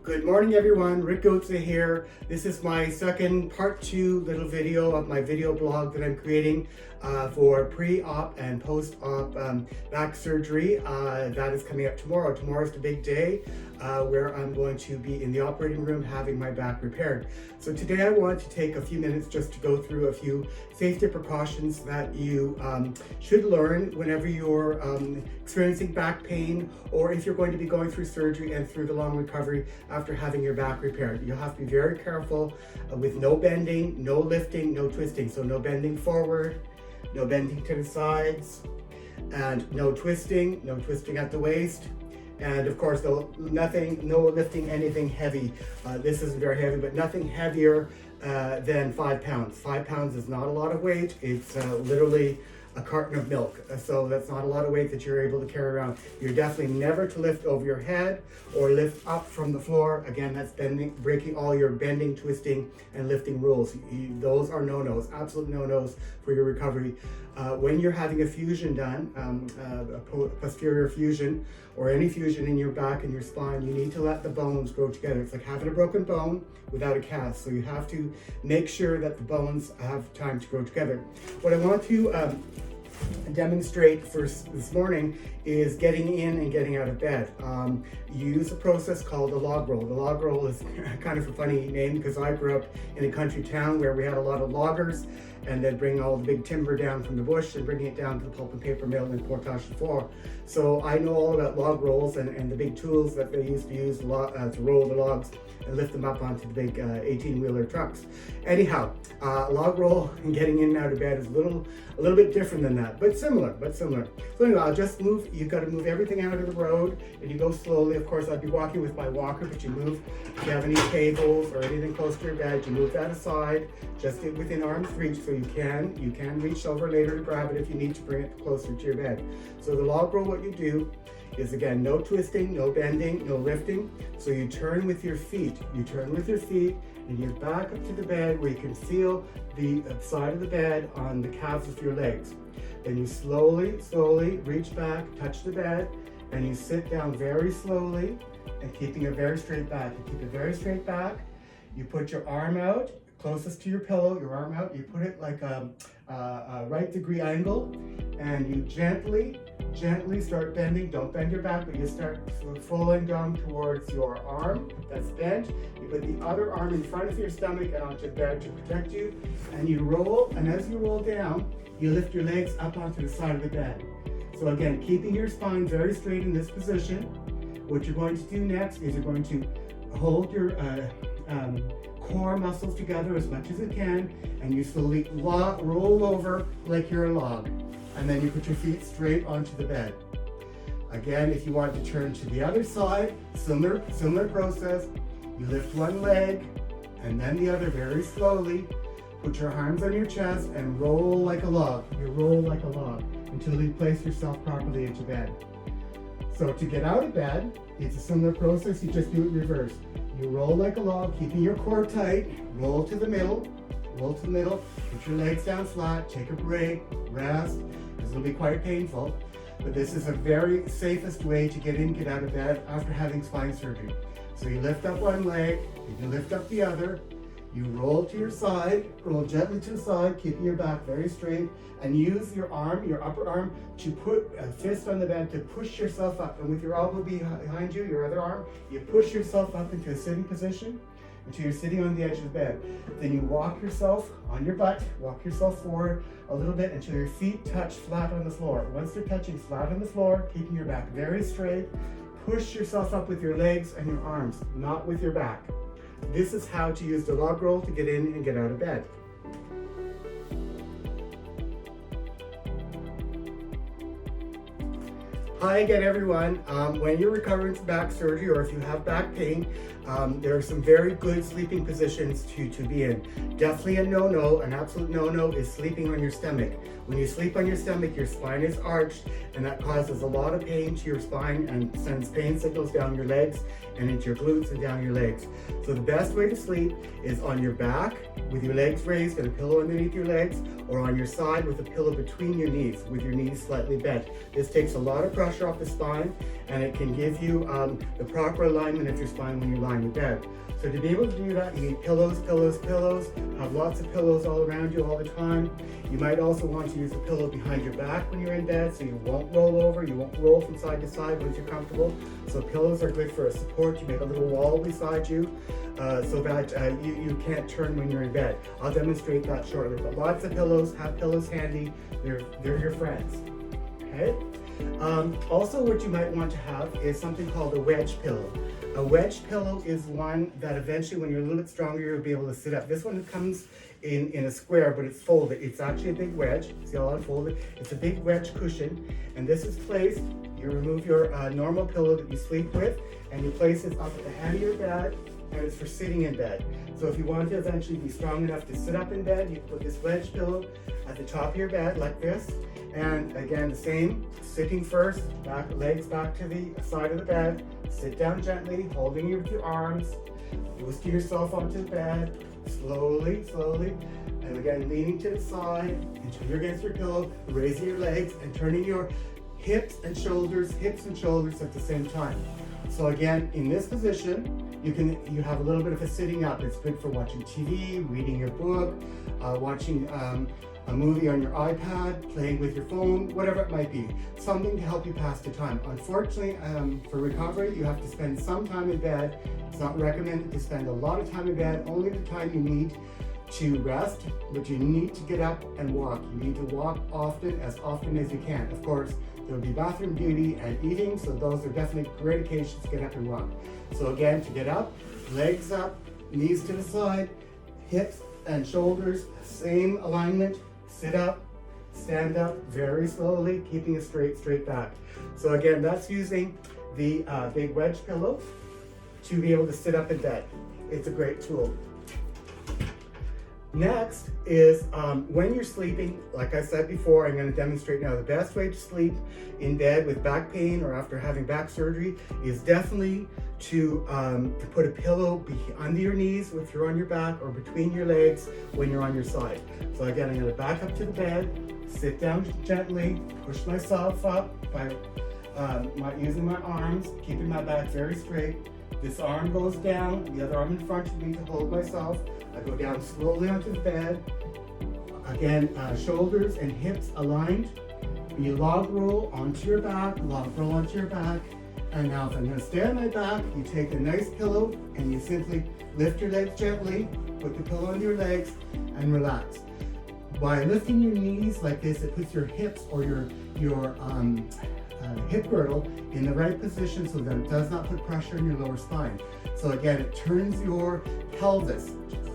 Good morning everyone, Rick Goetze here. This is my second part 2 little video of my video blog that I'm creating for pre-op and post-op back surgery. That is coming up tomorrow. Tomorrow's the big day where I'm going to be in the operating room having my back repaired. So today I want to take a few minutes just to go through a few safety precautions that you should learn whenever you're experiencing back pain, or if you're going to be going through surgery and through the long recovery after having your back repaired. You'll have to be very careful with no bending, no lifting, no twisting. So no bending forward, no bending to the sides, and no twisting at the waist. And of course, no lifting anything heavy. This isn't very heavy, but nothing heavier than 5 pounds. 5 pounds is not a lot of weight. It's literally a carton of milk. So that's not a lot of weight that you're able to carry around. You're definitely never to lift over your head or lift up from the floor. Again, that's breaking all your bending, twisting, and lifting rules. Those are no-nos, absolute no-nos for your recovery. When you're having a fusion done, a posterior fusion, or any fusion in your back and your spine, you need to let the bones grow together. It's like having a broken bone without a cast. So you have to make sure that the bones have time to grow together. What I want to demonstrate first this morning is getting in and getting out of bed. You use a process called a log roll. The log roll is kind of a funny name because I grew up in a country town where we had a lot of loggers, and they'd bring all the big timber down from the bush and bring it down to the pulp and paper mill in Portage la Forêt. So I know all about log rolls and the big tools that they used to use to roll the logs and lift them up onto the big 18-wheeler trucks. Anyhow, log roll and getting in and out of bed is a little bit different than that, but similar. So anyway, I'll just move. You've got to move everything out of the road, and you go slowly. Of course, I'd be walking with my walker, but you move. If you have any tables or anything close to your bed, you move that aside, just within arm's reach, so you can reach over later to grab it if you need to bring it closer to your bed. So the log roll, what you do is, again, no twisting, no bending, no lifting. So you turn with your feet. And you back up to the bed where you can feel the side of the bed on the calves of your legs. Then you slowly reach back, touch the bed, and you sit down very slowly and keeping a very straight back. You keep it very straight back. You put your arm out, closest to your pillow, your arm out. You put it like a right degree angle, and you gently start bending. Don't bend your back, but you start falling down towards your arm that's bent. You put the other arm in front of your stomach and onto the bed to protect you, and you roll, and as you roll down, you lift your legs up onto the side of the bed. So again, keeping your spine very straight in this position. What you're going to do next is you're going to hold your core muscles together as much as you can, and you slowly roll over like you're a log. And then you put your feet straight onto the bed. Again, if you want to turn to the other side, similar process. You lift one leg and then the other very slowly. Put your arms on your chest and roll like a log. You roll like a log until you place yourself properly into bed. So to get out of bed, it's a similar process. You just do it reverse. You roll like a log, keeping your core tight. Roll to the middle. Put your legs down flat. Take a break. Rest. It'll be quite painful, but this is a very safest way to get in, get out of bed after having spine surgery. So you lift up one leg, you lift up the other, you roll to your side, roll gently to the side, keeping your back very straight, and use your arm, your upper arm, to put a fist on the bed to push yourself up. And with your elbow behind you, your other arm, you push yourself up into a sitting position until you're sitting on the edge of the bed. Then you walk yourself on your butt, walk yourself forward a little bit until your feet touch flat on the floor. Once they're touching flat on the floor, keeping your back very straight, push yourself up with your legs and your arms, not with your back. This is how to use the log roll to get in and get out of bed. Hi again, everyone. When you're recovering from back surgery, or if you have back pain, there are some very good sleeping positions to be in. Definitely a no-no, an absolute no-no is sleeping on your stomach. When you sleep on your stomach, your spine is arched, and that causes a lot of pain to your spine and sends pain signals down your legs and into your glutes and down your legs. So the best way to sleep is on your back with your legs raised and a pillow underneath your legs, or on your side with a pillow between your knees with your knees slightly bent. This takes a lot of pressure pressure off the spine, and it can give you the proper alignment of your spine when you're lying in bed. So to be able to do that, you need pillows, pillows, pillows. Have lots of pillows all around you all the time. You might also want to use a pillow behind your back when you're in bed, so you won't roll over, you won't roll from side to side once you're comfortable. So pillows are good for a support. You make a little wall beside you so that you can't turn when you're in bed. I'll demonstrate that shortly, but lots of pillows, have pillows handy. They're your friends, okay? Also, what you might want to have is something called a wedge pillow. A wedge pillow is one that eventually, when you're a little bit stronger, you'll be able to sit up. This one comes in a square, but it's folded. It's actually a big wedge. See how I fold it? It's a big wedge cushion, and this is placed. You remove your normal pillow that you sleep with, and you place it up at the head of your bed, and it's for sitting in bed. So if you want to eventually be strong enough to sit up in bed, you can put this wedge pillow at the top of your bed like this. And again, the same, sitting first, legs back to the side of the bed, sit down gently, holding you with your arms, boosting yourself onto the bed, slowly, slowly, and again, leaning to the side until you're against your pillow, raising your legs and turning your hips and shoulders at the same time. So again, in this position, you have a little bit of a sitting up. It's good for watching TV, reading your book, watching a movie on your iPad, playing with your phone, whatever it might be. Something to help you pass the time. Unfortunately, for recovery, you have to spend some time in bed. It's not recommended to spend a lot of time in bed, only the time you need to rest, but you need to get up and walk. You need to walk often as you can. Of course, there will be bathroom duty and eating, so those are definitely great occasions to get up and walk. So again, to get up, legs up, knees to the side, hips and shoulders, same alignment, sit up, stand up very slowly, keeping it straight back. So again, that's using the big wedge pillow to be able to sit up in bed. It's a great tool. Next is when you're sleeping, like I said before, I'm going to demonstrate now the best way to sleep in bed with back pain or after having back surgery is definitely to put a pillow under your knees if you're on your back or between your legs when you're on your side. So again, I'm going to back up to the bed, sit down gently, push myself up by using my arms, keeping my back very straight. This arm goes down, the other arm in front of me to hold myself. I go down slowly onto the bed. Again, shoulders and hips aligned. You log roll onto your back, And now if I'm going to stay on my back, you take a nice pillow and you simply lift your legs gently, put the pillow on your legs and relax. By lifting your knees like this, it puts your hips or your hip girdle in the right position so that it does not put pressure on your lower spine. So again, it turns your pelvis,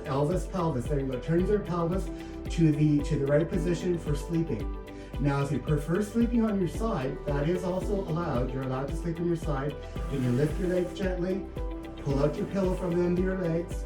pelvis, there you go, turns your pelvis to the right position for sleeping. Now, if you prefer sleeping on your side, that is also allowed. You're allowed to sleep on your side. Then you lift your legs gently, pull out your pillow from under your legs,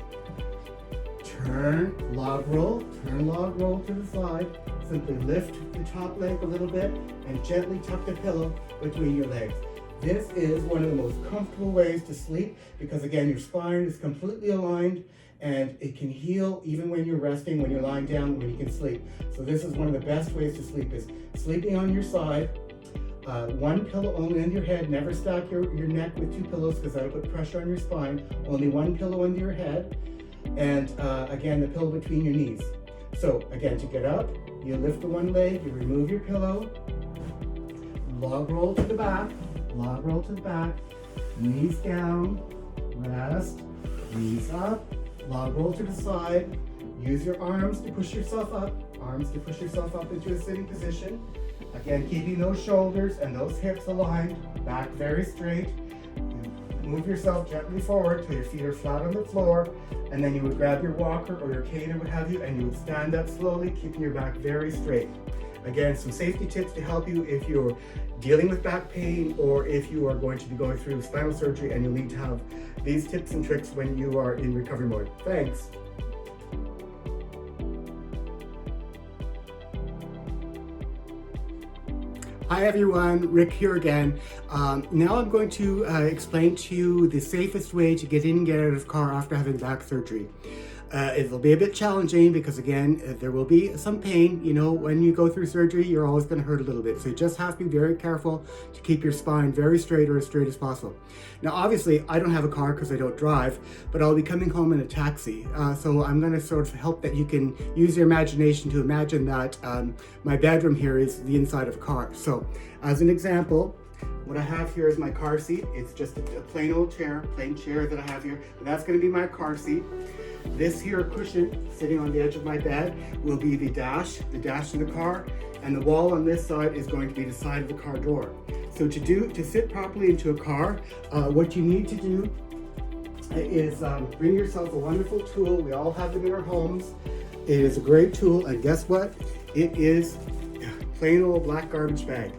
turn log roll to the side. Simply lift the top leg a little bit and gently tuck the pillow between your legs. This is one of the most comfortable ways to sleep because again, your spine is completely aligned and it can heal even when you're resting, when you're lying down, when you can sleep. So this is one of the best ways to sleep is sleeping on your side, one pillow only under your head. Never stack your neck with two pillows because that'll put pressure on your spine. Only one pillow under your head. And again, the pillow between your knees. So again, to get up, you lift the one leg, you remove your pillow, log roll to the back, knees down, rest, knees up, log roll to the side, use your arms to push yourself up into a sitting position. Again, keeping those shoulders and those hips aligned, back very straight. Move yourself gently forward till your feet are flat on the floor, and then you would grab your walker or your cane or what have you, and you would stand up slowly, keeping your back very straight. Again, some safety tips to help you if you're dealing with back pain or if you are going to be going through spinal surgery and you'll need to have these tips and tricks when you are in recovery mode. Thanks. Hi everyone, Rick here again. Now I'm going to explain to you the safest way to get in and get out of the car after having back surgery. It'll be a bit challenging because, again, there will be some pain. You know, when you go through surgery, you're always going to hurt a little bit. So you just have to be very careful to keep your spine very straight, or as straight as possible. Now, obviously, I don't have a car because I don't drive, but I'll be coming home in a taxi. So I'm going to sort of help that you can use your imagination to imagine that my bedroom here is the inside of a car. So as an example, what I have here is my car seat. It's just a plain old chair, plain chair that I have here. And that's going to be my car seat. This here cushion sitting on the edge of my bed will be the dash of the car, and the wall on this side is going to be the side of the car door. So to sit properly into a car, what you need to do is bring yourself a wonderful tool. We all have them in our homes. It is a great tool, and guess what? It is plain old black garbage bag.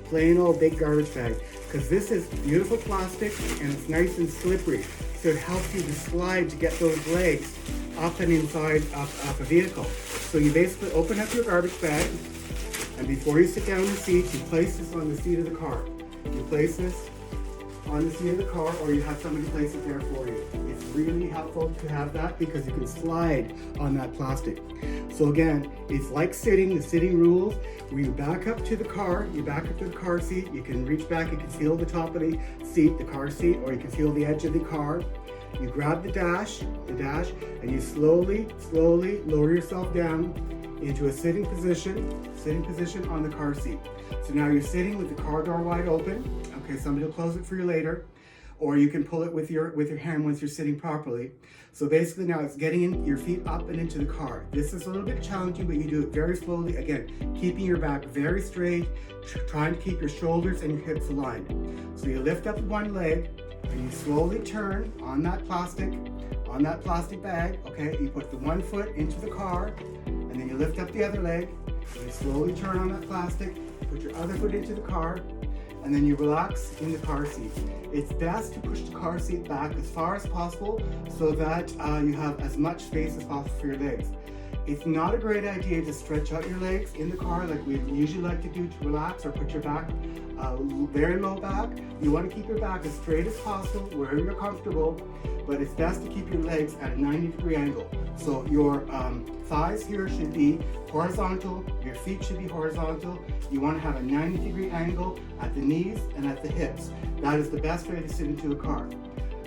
Plain old big garbage bag, because this is beautiful plastic and it's nice and slippery, so it helps you to slide to get those legs up and inside of a vehicle. So you basically open up your garbage bag, and before you sit down in the seat, you place this on the seat of the car. You place this on the seat of the car, or you have somebody place it there for you. It's really helpful to have that because you can slide on that plastic. So again, it's like sitting, the sitting rules. Where you back up to the car, you back up to the car seat, you can reach back, you can feel the top of the seat, the car seat, or you can feel the edge of the car. You grab the dash, and you slowly lower yourself down into a sitting position on the car seat. So now you're sitting with the car door wide open. Okay, somebody will close it for you later, or you can pull it with your hand once you're sitting properly. So basically now it's getting your feet up and into the car. This is a little bit challenging, but you do it very slowly. Again, keeping your back very straight, trying to keep your shoulders and your hips aligned. So you lift up one leg and you slowly turn on that plastic bag. Okay, you put the one foot into the car, and then you lift up the other leg, and you slowly turn on that plastic, put your other foot into the car, and then you relax in the car seat. It's best to push the car seat back as far as possible so that you have as much space as possible for your legs. It's not a great idea to stretch out your legs in the car like we usually like to do to relax, or put your back very low back. You want to keep your back as straight as possible wherever you're comfortable, but it's best to keep your legs at a 90-degree angle. So your thighs here should be horizontal, your feet should be horizontal. You want to have a 90-degree angle at the knees and at the hips. That is the best way to sit into a car.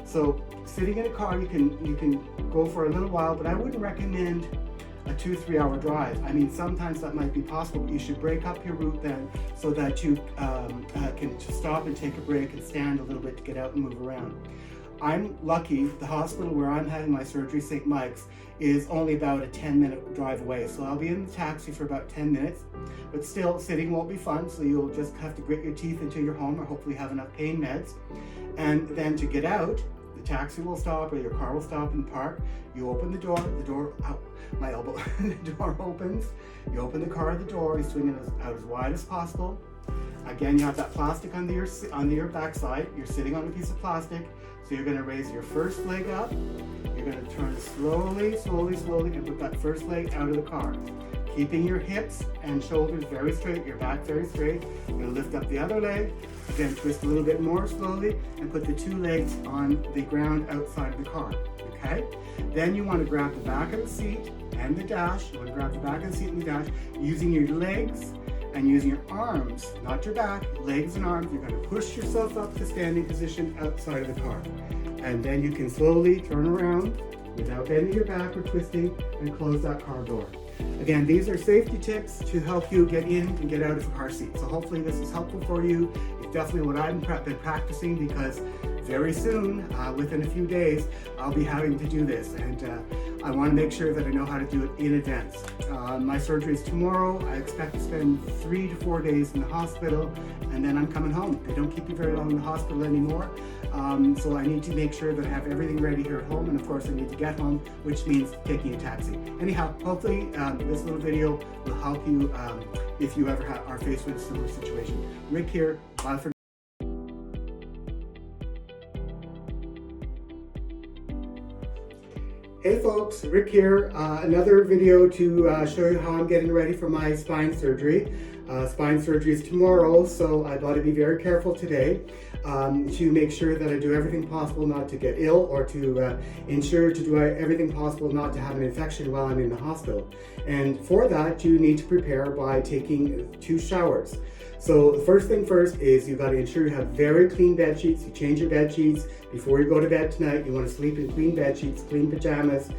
So sitting in a car, you can go for a little while, but I wouldn't recommend a 2-3 hour drive. I mean, sometimes that might be possible, but you should break up your route then so that you can stop and take a break and stand a little bit to get out and move around. I'm lucky, the hospital where I'm having my surgery, St. Mike's, is only about a 10-minute drive away. So I'll be in the taxi for about 10 minutes, but still sitting won't be fun. So you'll just have to grit your teeth until you're home, or hopefully have enough pain meds. And then to get out, the taxi will stop or your car will stop and park. You open the door, ow, my elbow, the door opens. You open the car, the door, you swing it out as wide as possible. Again, you have that plastic on your backside. You're sitting on a piece of plastic. So you're going to raise your first leg up. You're going to turn slowly, and put that first leg out of the car. Keeping your hips and shoulders very straight, your back very straight. You're going to lift up the other leg. Again, twist a little bit more slowly, and put the two legs on the ground outside of the car. Okay? Then you want to grab the back of the seat and the dash. You want to grab the back of the seat and the dash using your legs and using your arms, not your back, legs and arms. You're going to push yourself up to standing position outside of the car. And then you can slowly turn around without bending your back or twisting, and close that car door. Again, these are safety tips to help you get in and get out of a car seat. So hopefully this is helpful for you. It's definitely what I've been practicing, because very soon, within a few days, I'll be having to do this. And I want to make sure that I know how to do it in advance. My surgery is tomorrow. I expect to spend 3 to 4 days in the hospital, and then I'm coming home. They don't keep you very long in the hospital anymore. So I need to make sure that I have everything ready here at home, and of course I need to get home, which means taking a taxi. Anyhow, hopefully this little video will help you if you ever are faced with a similar situation. Rick here, bye for now. Hey folks, Rick here. Another video to show you how I'm getting ready for my spine surgery. Spine surgery is tomorrow, so I've got to be very careful today to make sure that I do everything possible not to get ill, or to ensure to do everything possible not to have an infection while I'm in the hospital. And for that, you need to prepare by taking 2 showers. So the first thing first is you've got to ensure you have very clean bed sheets. You change your bed sheets before you go to bed tonight. You want to sleep in clean bed sheets, clean pajamas,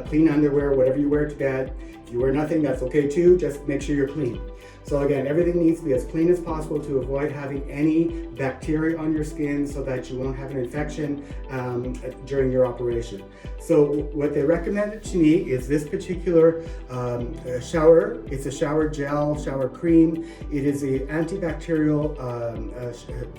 clean underwear, whatever you wear to bed. If you wear nothing, that's okay too. Just make sure you're clean. So again, everything needs to be as clean as possible to avoid having any bacteria on your skin, so that you won't have an infection during your operation. So what they recommended to me is this particular shower. It's a shower gel, shower cream. It is an antibacterial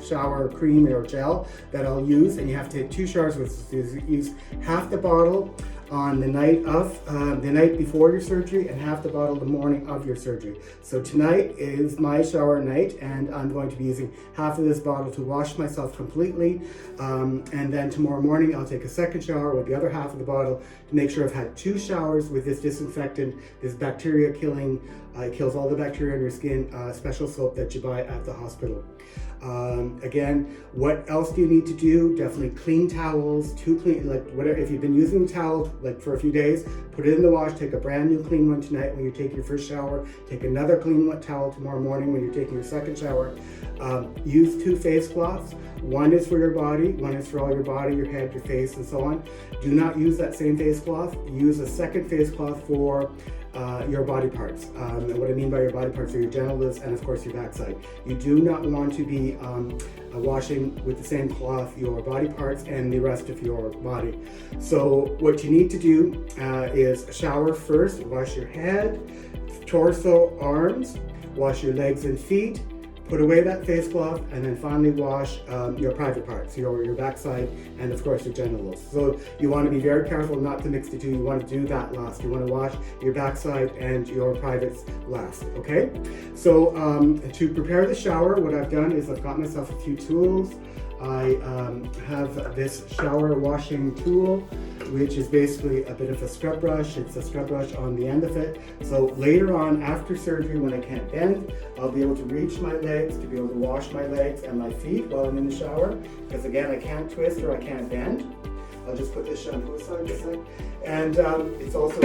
shower cream or gel that I'll use, and you have to take 2 showers with this. Use half the bottle on the night before your surgery, and half the bottle the morning of your surgery. So tonight is my shower night, and I'm going to be using half of this bottle to wash myself completely. And then tomorrow morning I'll take a second shower with the other half of the bottle to make sure I've had 2 showers with this disinfectant, this bacteria killing, it kills all the bacteria on your skin, special soap that you buy at the hospital. Again, what else do you need to do? Definitely clean towels, 2 clean, like whatever. If you've been using the towel like for a few days, put it in the wash, take a brand new clean one tonight when you take your first shower, take another clean towel tomorrow morning when you're taking your second shower. Use 2 face cloths. One is for your body, one is for all your body, your head, your face, and so on. Do not use that same face cloth. Use a second face cloth for your body parts. And what I mean by your body parts are your genitals and of course your backside. You do not want to be washing with the same cloth your body parts and the rest of your body. So what you need to do is shower first, wash your head, torso, arms, wash your legs and feet, put away that face cloth, and then finally wash your private parts, your backside, and of course your genitals. So you want to be very careful not to mix the 2. You want to do that last. You want to wash your backside and your privates last, okay? So to prepare the shower, what I've done is I've got myself a few tools. I have this shower washing tool, which is basically a bit of a scrub brush. It's a scrub brush on the end of it. So later on, after surgery, when I can't bend, I'll be able to reach my legs to be able to wash my legs and my feet while I'm in the shower. Because again, I can't twist or I can't bend. I'll just put this shampoo aside just a sec. And it's also,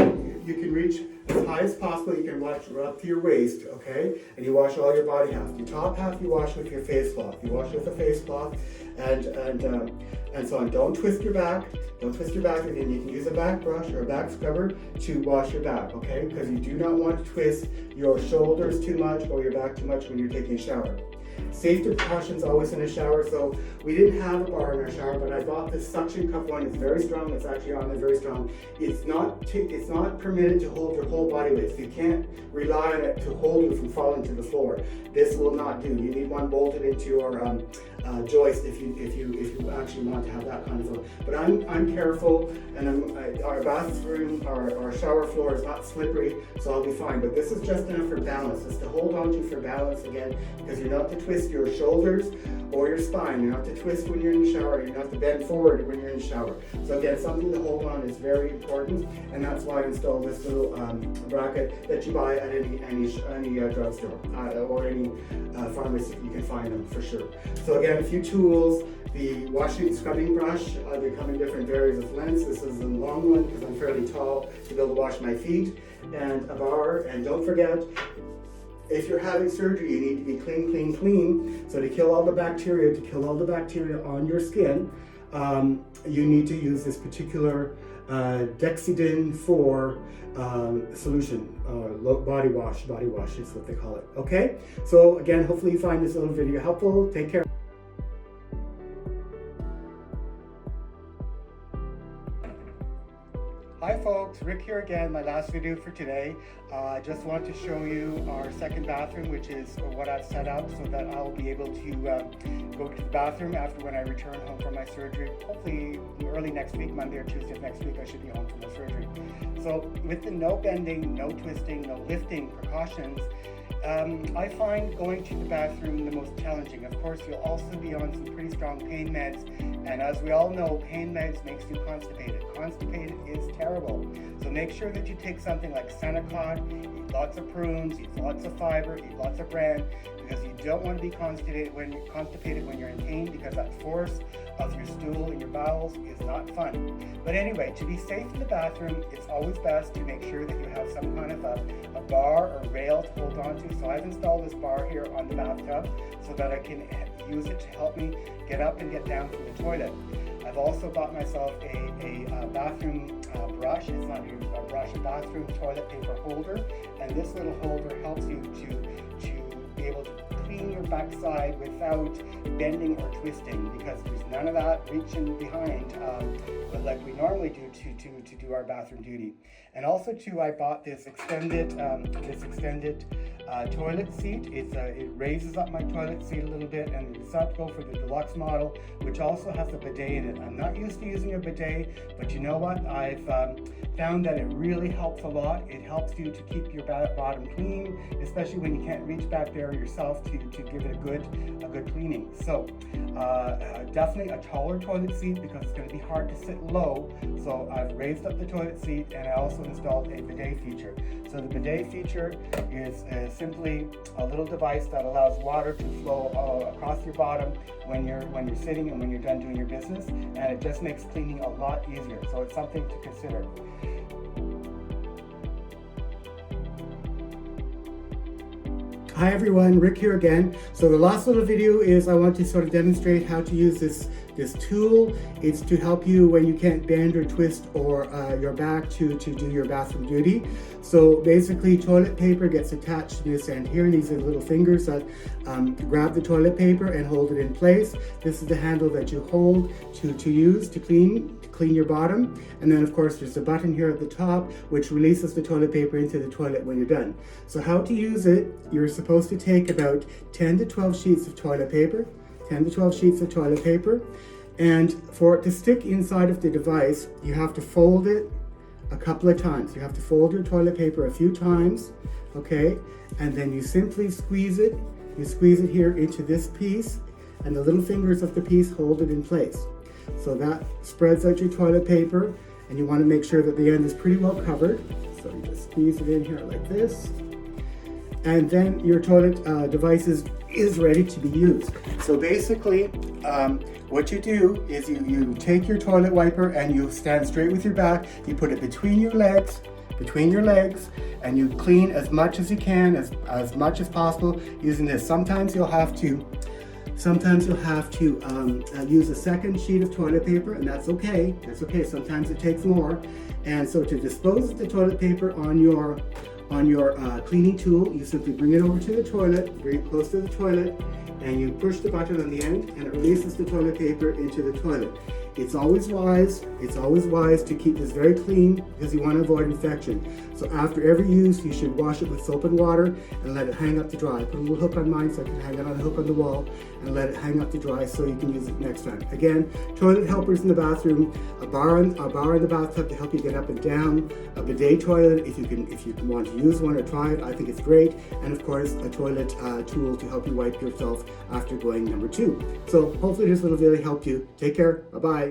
you can reach as high as possible. You can wash up to your waist, okay? And you wash all your body half. Your top half you wash with your face cloth. You wash with a face cloth and so on. Don't twist your back. Don't twist your back again. You can use a back brush or a back scrubber to wash your back, okay? Because you do not want to twist your shoulders too much or your back too much when you're taking a shower. Safety precautions always in a shower. So we didn't have a bar in our shower, but I bought this suction cup one. It's very strong. It's actually on there, very strong. It's not permitted to hold your whole body weight. So you can't rely on it to hold you from falling to the floor. This will not do. You need one bolted into your joist if you actually want to have that kind of. But I'm careful, and our bathroom, our shower floor is not slippery, so I'll be fine. But this is just enough for balance. It's to hold on to for balance again, because you're not to twist your shoulders or your spine. You're not to twist when you're in the shower. You're not to bend forward when you're in the shower. So again, something to hold on is very important, and that's why I installed this little bracket that you buy at any drugstore or any pharmacy. You can find them for sure. So again, a few tools. The washing scrubbing brush, they come in different varieties of lengths. This is a long one because I'm fairly tall to be able to wash my feet, and a bar. And don't forget, if you're having surgery, you need to be clean, clean, clean. So to kill all the bacteria, on your skin, you need to use this particular Dexidin 4 solution, body wash is what they call it. Okay, so again, hopefully you find this little video helpful. Take care. Hi folks, Rick here again, my last video for today. I just want to show you our second bathroom, which is what I've set up so that I'll be able to go to the bathroom after when I return home from my surgery. Hopefully early next week, Monday or Tuesday of next week, I should be home from my surgery. So with the no bending, no twisting, no lifting precautions, I find going to the bathroom the most challenging. Of course, you'll also be on some pretty strong pain meds, and as we all know, pain meds makes you constipated. Constipated is terrible. So make sure that you take something like Senecot. eat lots of prunes, eat lots of fiber, eat lots of bran, because you don't want to be constipated when you're in pain, because that force of your stool in your bowels is not fun. But anyway, to be safe in the bathroom, it's always best to make sure that you have some kind of a bar or rail to hold on to. So I've installed this bar here on the bathtub so that I can use it to help me get up and get down from the toilet. I've also bought myself a bathroom brush. It's not a brush, a bathroom toilet paper holder. And this little holder helps you to be able to clean your backside without bending or twisting, because there's none of that reaching behind like we normally do to do our bathroom duty. And also too, I bought this extended toilet seat. It raises up my toilet seat a little bit, and it's up to go for the deluxe model, which also has a bidet in it. I'm not used to using a bidet, but you know what? I've found that it really helps a lot. It helps you to keep your bottom clean, especially when you can't reach back there yourself to give it a good cleaning. So definitely a taller toilet seat, because it's going to be hard to sit low. So I've raised up the toilet seat, and I also installed a bidet feature. So the bidet feature is simply a little device that allows water to flow across your bottom when you're sitting and when you're done doing your business, and it just makes cleaning a lot easier. So it's something to consider. Hi everyone, Rick here again. So the last little video is I want to sort of demonstrate how to use this tool. It's to help you when you can't bend or twist or your back to do your bathroom duty. So basically, toilet paper gets attached to this end here. These are little fingers that grab the toilet paper and hold it in place. This is the handle that you hold to use to clean your bottom. And then of course there's a button here at the top which releases the toilet paper into the toilet when you're done. So how to use it: you're supposed to take about 10 to 12 sheets of toilet paper, 10 to 12 sheets of toilet paper, and for it to stick inside of the device, you have to fold it a couple of times. You have to fold your toilet paper a few times, okay? And then you simply squeeze it. You squeeze it here into this piece, and the little fingers of the piece hold it in place. So that spreads out your toilet paper, and you want to make sure that the end is pretty well covered. So you just squeeze it in here like this, and then your toilet device is ready to be used. So basically, what you do is you take your toilet wiper and you stand straight with your back. You put it between your legs, and you clean as much as you can, as much as possible using this. Sometimes you'll have to use a second sheet of toilet paper, and that's okay. That's okay. Sometimes it takes more. And so to dispose of the toilet paper on your cleaning tool, you simply bring it over to the toilet, bring it close to the toilet, and you push the button on the end, and it releases the toilet paper into the toilet. It's always wise to keep this very clean, because you want to avoid infection. So after every use, you should wash it with soap and water and let it hang up to dry. Put a little hook on mine so I can hang it on a hook on the wall and let it hang up to dry so you can use it next time. Again, toilet helpers in the bathroom, a bar in the bathtub to help you get up and down, a bidet toilet if you want to use one or try it. I think it's great. And of course, a toilet tool to help you wipe yourself after going number 2. So hopefully this little video helped you. Take care. Bye-bye.